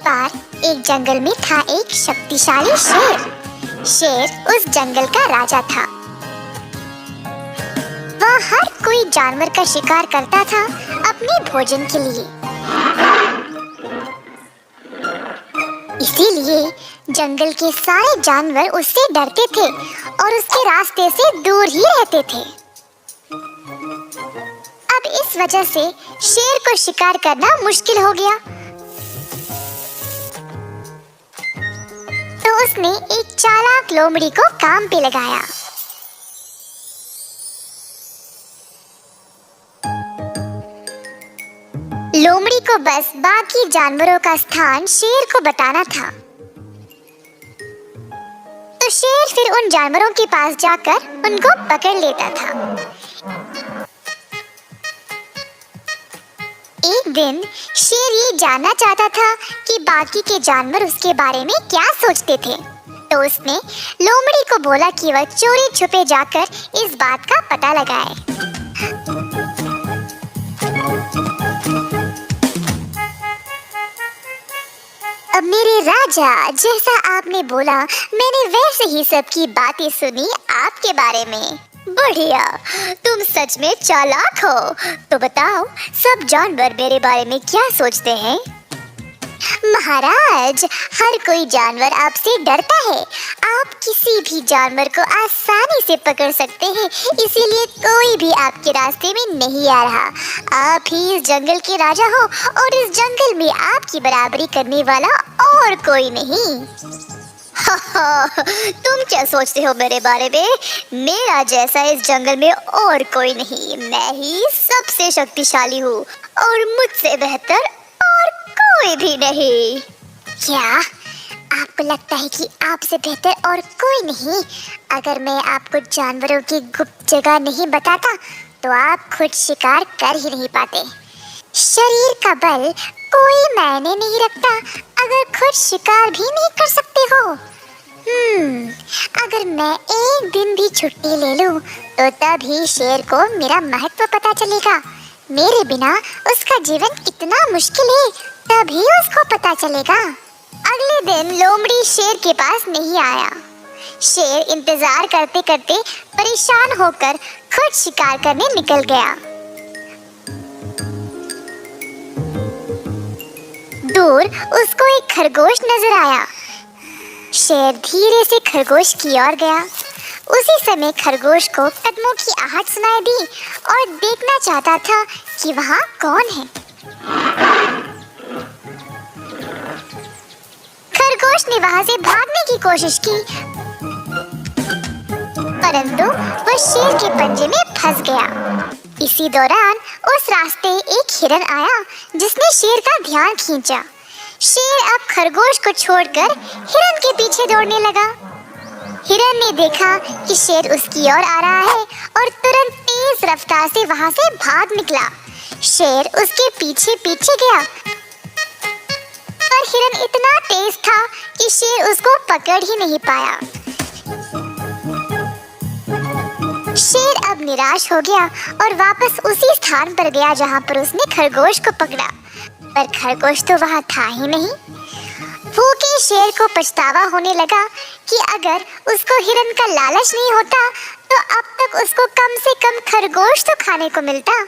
बार एक जंगल में था एक शक्तिशाली शेर। शेर उस जंगल का राजा था। वह हर कोई जानवर का शिकार करता था अपने भोजन के लिए। इसीलिए जंगल के सारे जानवर उससे डरते थे और उसके रास्ते से दूर ही रहते थे। अब इस वजह से शेर को शिकार करना मुश्किल हो गया। तो उसने एक चालाक लोमड़ी को काम पे लगाया। लोमड़ी को बस बाकी जानवरों का स्थान शेर को बताना था। तो शेर फिर उन जानवरों के पास जाकर उनको पकड़ लेता था। एक दिन शेर ये जानना चाहता था कि बाकी के जानवर उसके बारे में क्या सोचते थे। तो उसने लोमड़ी को बोला कि वह चोरी छुपे जाकर इस बात का पता लगाए। अब मेरे राजा, जैसा आपने बोला मैंने वैसे ही सबकी बातें सुनी आपके बारे में। बढ़िया, तुम सच में चालाक हो। तो बताओ सब जानवर मेरे बारे में क्या सोचते हैं? महाराज, हर कोई जानवर आपसे डरता है। आप किसी भी जानवर को आसानी से पकड़ सकते हैं, इसीलिए कोई भी आपके रास्ते में नहीं आ रहा। आप ही इस जंगल के राजा हो और इस जंगल में आपकी बराबरी करने वाला और कोई नहीं। तुम क्या सोचते हो मेरे बारे में? मेरा जैसा इस जंगल में और कोई नहीं। मैं ही सबसे शक्तिशाली हूँ और मुझसे बेहतर और कोई भी नहीं। क्या आपको लगता है कि आपसे बेहतर और कोई नहीं? अगर मैं आपको जानवरों की गुप्त जगह नहीं बताता तो आप खुद शिकार कर ही नहीं पाते। शरीर का बल कोई मायने नहीं रखता अगर खुद शिकार भी नहीं कर सकते हो। अगर मैं एक दिन भी छुट्टी ले लूं तो तभी शेर को मेरा महत्व पता चलेगा। मेरे बिना उसका जीवन कितना मुश्किल है तभी उसको पता चलेगा। अगले दिन लोमड़ी शेर के पास नहीं आया। शेर इंतजार करते करते परेशान होकर खुद शिकार करने निकल गया। दूर उसको एक खरगोश नजर आया। शेर धीरे से खरगोश की ओर गया। उसी समय खरगोश को कदमों की आहट सुनाई दी और देखना चाहता था कि वहाँ कौन है। खरगोश ने वहाँ से भागने की कोशिश की, परंतु वह शेर के पंजे में फंस गया। इसी दौरान उस रास्ते एक हिरन आया जिसने शेर का ध्यान खींचा। शेर अब खरगोश को छोड़कर हिरन के पीछे दौड़ने लगा। हिरन ने देखा कि शेर उसकी ओर आ रहा है और तुरंत तेज रफ्तार से वहां से भाग निकला। शेर उसके पीछे पीछे गया, पर हिरन इतना तेज था कि शेर उसको पकड़ ही नहीं पाया। शेर अब निराश हो गया और वापस उसी स्थान पर गया जहां पर उसने खरगोश को पकड़ा, पर खरगोश तो वहां था ही नहीं। भूखे शेर को पछतावा होने लगा कि अगर उसको हिरन का लालच नहीं होता तो अब तक उसको कम से कम खरगोश तो खाने को मिलता।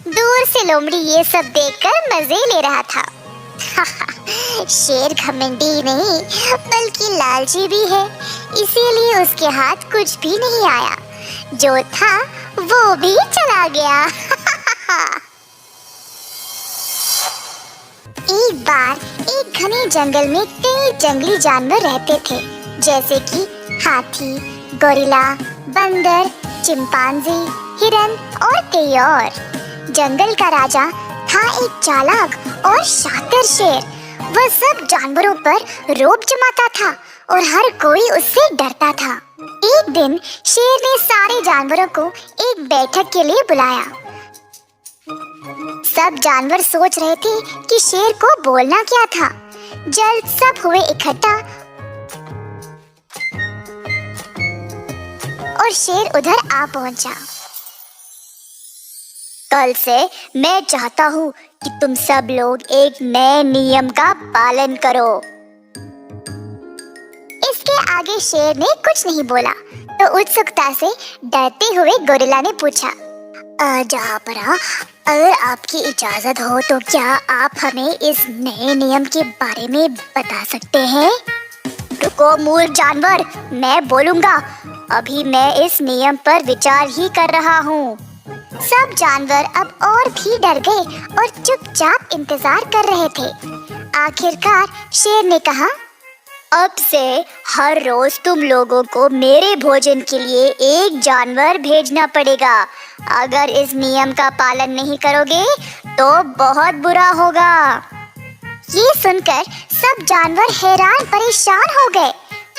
दूर से लोमड़ी ये सब देखकर मजे ले रहा था। शेर घमंडी नहीं बल्कि लालची भी है, इसीलिए उसके हाथ कुछ भी नहीं आया। जो था वो भी चला गया। एक बार एक घने जंगल में कई जंगली जानवर रहते थे, जैसे कि हाथी, गोरिल्ला, बंदर, चिंपांजी, हिरन और कई और। जंगल का राजा था एक चालाक और शातिर शेर। वह सब जानवरों पर रोब जमाता था और हर कोई उससे डरता था। एक दिन शेर ने सारे जानवरों को एक बैठक के लिए बुलाया। सब जानवर सोच रहे थे कि शेर को बोलना क्या था। जल्द सब हुए इकट्ठा और शेर उधर आ पहुंचा। कल से मैं चाहता हूँ कि तुम सब लोग एक नए नियम का पालन करो। इसके आगे शेर ने कुछ नहीं बोला तो उत्सुकता से डरते हुए गोरिल्ला ने पूछा, जहाँपरा, अगर आपकी इजाजत हो तो क्या आप हमें इस नए नियम के बारे में बता सकते हैं? रुको मूर्ख जानवर, मैं बोलूंगा। अभी मैं इस नियम पर विचार ही कर रहा हूँ। सब जानवर अब और भी डर गए और चुपचाप इंतजार कर रहे थे। आखिरकार शेर ने कहा, अब से हर रोज तुम लोगों को मेरे भोजन के लिए एक जानवर भेजना पड़ेगा। अगर इस नियम का पालन नहीं करोगे तो बहुत बुरा होगा। ये सुनकर सब जानवर हैरान परेशान हो गए,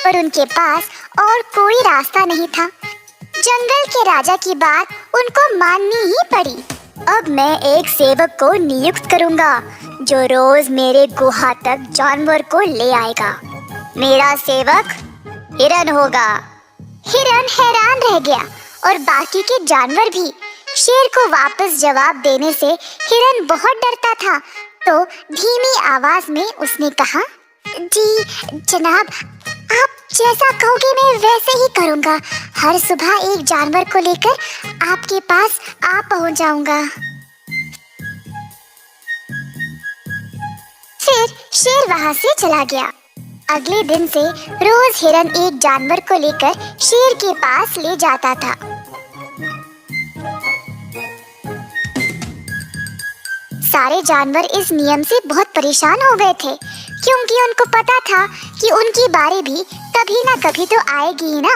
पर उनके पास और कोई रास्ता नहीं था। जंगल के राजा की बात उनको माननी ही पड़ी। अब मैं एक सेवक को नियुक्त करूंगा जो रोज मेरे गुहा तक जानवर को ले आएगा। मेरा सेवक हिरन होगा। हिरन हैरान रह गया और बाकी के जानवर भी। शेर को वापस जवाब देने से हिरन बहुत डरता था, तो धीमी आवाज में उसने कहा, जी जनाब, आप जैसा कहोगे मैं वैसे ही करूंगा। हर सुबह एक जानवर को लेकर आपके पास आ पहुंच जाऊंगा। फिर शेर वहां से चला गया। अगले दिन से रोज हिरन एक जानवर को लेकर शेर के पास ले जाता था। सारे जानवर इस नियम से बहुत परेशान हो गए थे, क्योंकि उनको पता था कि उनकी बारी भी कभी ना कभी तो आएगी ही ना।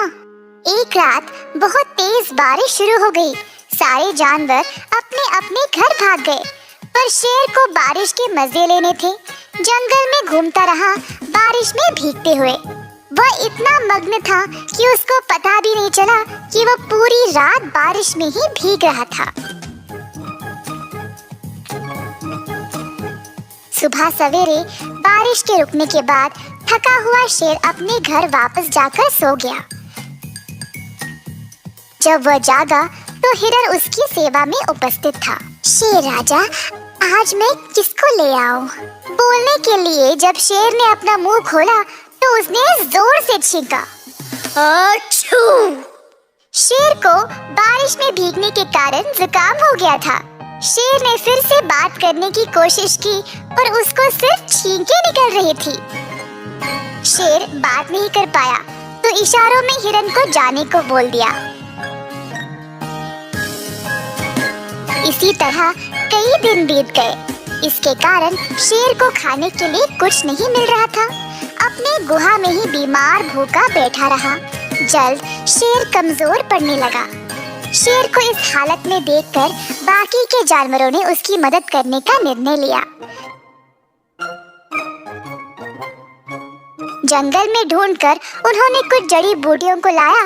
एक रात बहुत तेज बारिश शुरू हो गई। सारे जानवर अपने अपने घर भाग गए, पर शेर को बारिश के मजे लेने थे। जंगल में घूमता रहा, बारिश में भीगते हुए। वह इतना मग्न था कि उसको पता भी नहीं चला कि वह पूरी रात बारिश में ही भीग रहा था। सुबह सवेरे बारिश के रुकने के बाद थका हुआ शेर अपने घर वापस जाकर सो गया। जब वह जागा तो हिरन उसकी सेवा में उपस्थित था। शेर राजा, आज मैं किसको ले आऊं? बोलने के लिए जब शेर ने अपना मुंह खोला तो उसने जोर से छींका। अच्छू! शेर को बारिश में भीगने के कारण जुकाम हो गया था। शेर ने फिर से बात करने की कोशिश की, पर उसको सिर्फ छींकें निकल रही थी। शेर बात नहीं कर पाया तो इशारों में हिरन को जाने को बोल दिया। इसी तरह कई दिन बीत गए। इसके कारण शेर को खाने के लिए कुछ नहीं मिल रहा था। अपने गुहा में ही बीमार भूखा बैठा रहा। जल्द शेर कमजोर पड़ने लगा। शेर को इस हालत में देखकर बाकी के जानवरों ने उसकी मदद करने का निर्णय लिया। जंगल में ढूंढकर उन्होंने कुछ जड़ी बूटियों को लाया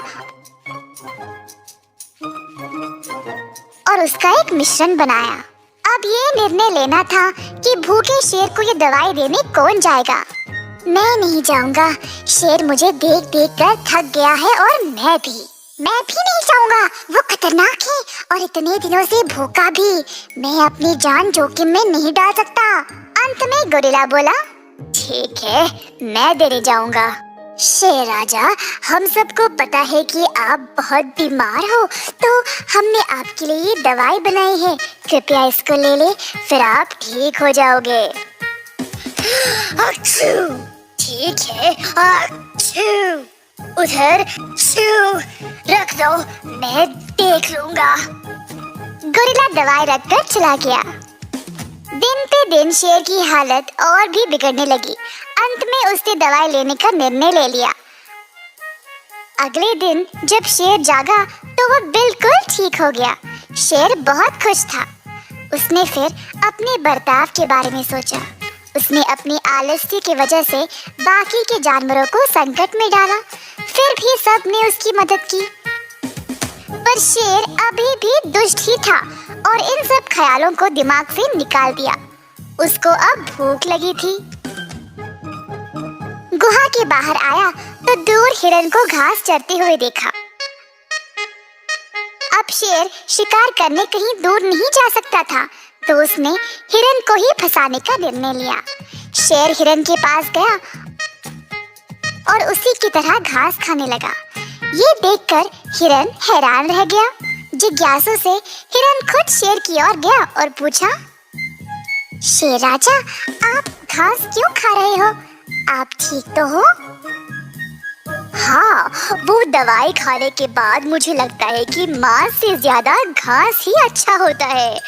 और उसका एक मिश्रण बनाया। अब ये निर्णय लेना था कि भूखे शेर को ये दवाई देने कौन जाएगा। मैं नहीं जाऊंगा। शेर मुझे देख देख कर थक गया है और मैं भी नहीं जाऊंगा। वो खतरनाक है और इतने दिनों से भूखा भी। मैं अपनी जान जोखिम में नहीं डाल सकता। अंत में गोरिल्ला बोला, ठीक है, मैं देने जाऊंगा। शेर राजा, हम सबको पता है कि आप बहुत बीमार हो, तो हमने आपके लिए ये दवाई बनाई है। कृपया इसको ले ले, फिर आप ठीक हो जाओगे। अच्छू! ठीक है, अच्छू! उधर रख दो, मैं देख लूंगा। गोरिल्ला दवाई रखकर चला गया। दिन पे दिन शेर की हालत और भी बिगड़ने लगी। अंत में उसने दवाई लेने का निर्णय ले लिया। अगले दिन जब शेर जागा तो वह बिल्कुल ठीक हो गया। शेर बहुत खुश था। उसने फिर अपने बर्ताव के बारे में सोचा। उसने अपनी आलस्य की वजह से बाकी के जानवरों को संकट में डाला, फिर भी सब ने उसकी मदद की। पर शेर अभी भी दुष्ट ही था और इन सब ख्यालों को दिमाग से निकाल दिया। उसको अब भूख लगी थी। गुहा के बाहर आया तो दूर हिरन को घास चरते हुए देखा। अब शेर शिकार करने कहीं दूर नहीं जा सकता था, तो उसने हिरन को ही फंसाने का निर्णय लिया। शेर हिरन के पास गया और उसी की तरह घास खाने लगा। ये देखकर हिरन हैरान रह गया। जिज्ञासु से हिरन खुद शेर की ओर गया और पूछा, शेर राजा, आप घास क्यों खा रहे हो? आप ठीक तो हो? हाँ, वो दवाई खाने के बाद मुझे लगता है कि मांस से ज्यादा घास ही अच्छा होता है।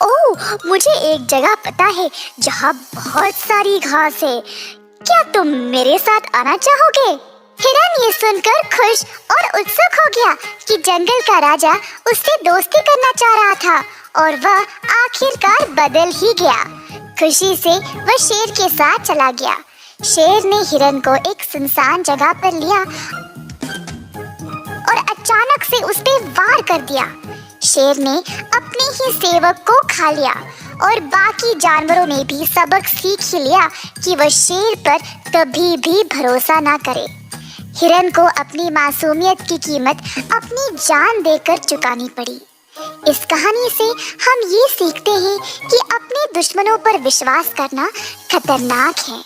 ओह, मुझे एक जगह पता है जहाँ बहुत सारी घास है। क्या तुम मेरे साथ आना चाहोगे? हिरन ये सुनकर खुश और उत्सुक हो गया कि जंगल का राजा उससे दोस्ती करना चाह रहा था और वह आखिरकार बदल ही गया। खुशी से वह शेर के साथ चला गया। शेर ने हिरन को एक सुनसान जगह पर लिया और अचानक से उस पे वार कर दिया। शेर ने अपने ही सेवक को खा लिया और बाकी जानवरों ने भी सबक सीख ही लिया कि वह शेर पर कभी भी भरोसा ना करे। हिरन को अपनी मासूमियत की कीमत अपनी जान देकर चुकानी पड़ी। इस कहानी से हम ये सीखते हैं कि अपने दुश्मनों पर विश्वास करना खतरनाक है।